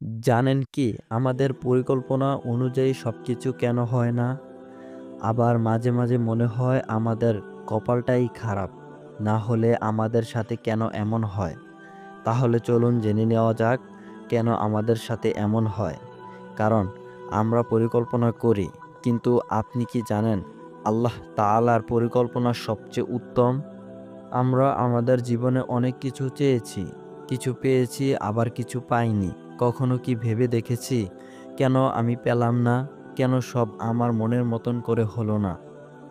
জানেন কি আমাদের পরিকল্পনা অনুযায়ী সবকিছু কেন হয় না? আবার মাঝে মাঝে মনে হয় আমাদের কপালটাই খারাপ। না হলে আমাদের সাথে কেন এমন হয়? তাহলে চলুন জেনে নেওয়া যাক কেন আমাদের সাথে এমন হয়। কারণ আমরা পরিকল্পনা করি, কিন্তু আপনি কি জানেন আল্লাহ তাআলার পরিকল্পনা সবচেয়ে উত্তম? আমরা আমাদের জীবনে অনেক কিছু চেয়েছি, কিছু পেয়েছি, আবার কিছু পাইনি। কখনো কি ভেবে দেখেছি কেন আমি পেলাম না? কেন সব আমার মনের মতন করে হলো না?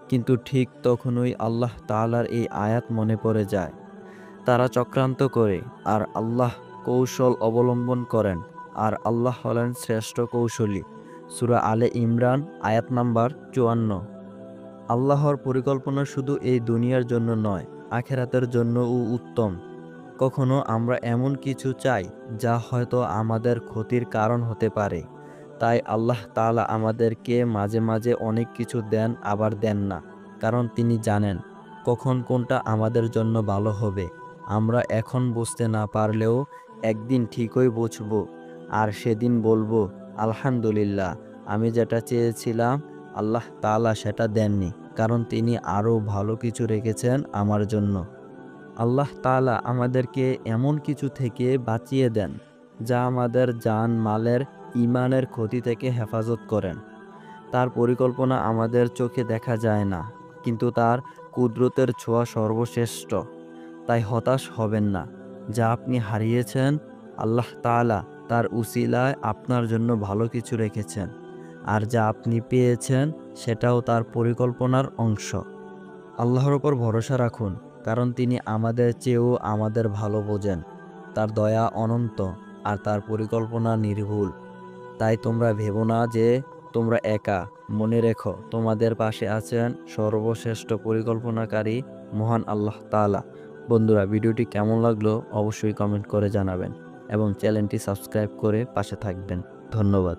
কিন্তু ঠিক তখনই আল্লাহ তাআলার এই আয়াত মনে পড়ে যায়। তারা চক্রান্ত করে আর আল্লাহ কৌশল অবলম্বন করেন, আর আল্লাহ হলেন শ্রেষ্ঠ কৌশলী। সূরা আলে ইমরান আয়াত নাম্বার ৫৪। আল্লাহর পরিকল্পনা শুধু এই দুনিয়ার জন্য নয়, আখেরাতের জন্যও উত্তম। কখনো আমরা এমন কিছু চাই যা হয়তো আমাদের ক্ষতির কারণ হতে পারে। তাই আল্লাহ তাআলা আমাদেরকে মাঝে মাঝে অনেক কিছু দেন, আবার দেন না। কারণ তিনি জানেন কখন কোনটা আমাদের জন্য ভালো হবে। আমরা এখন বুঝতে না পারলেও একদিন ঠিকই বুঝব, আর সেদিন বলবো, আলহামদুলিল্লাহ, আমি যেটা চেয়েছিলাম আল্লাহ তাআলা সেটা দেননি, কারণ তিনি আরও ভালো কিছু রেখেছেন আমার জন্য। আল্লাহ তাআলা আমাদেরকে এমন কিছু থেকে বাঁচিয়ে দেন যা আমাদের জান মালের, ইমানের ক্ষতি থেকে হেফাজত করেন। তার পরিকল্পনা আমাদের চোখে দেখা যায় না, কিন্তু তার কুদরতের ছোঁয়া সর্বশ্রেষ্ঠ। তাই হতাশ হবেন না। যা আপনি হারিয়েছেন, আল্লাহ তাআলা তার উসিলায় আপনার জন্য ভালো কিছু রেখেছেন। আর যা আপনি পেয়েছেন সেটাও তার পরিকল্পনার অংশ। আল্লাহর ওপর ভরসা রাখুন, কারণ তিনি আমাদের চেয়েও আমাদের ভালো বোঝেন। তার দয়া অনন্ত, আর তার পরিকল্পনা নির্ভুল। তাই তোমরা ভেবো না যে তোমরা একা। মনে রেখো, তোমাদের পাশে আছেন সর্বশ্রেষ্ঠ পরিকল্পনাকারী মহান আল্লাহ তাআলা। বন্ধুরা, ভিডিওটি কেমন লাগলো অবশ্যই কমেন্ট করে জানাবেন এবং চ্যানেলটি সাবস্ক্রাইব করে পাশে থাকবেন। ধন্যবাদ।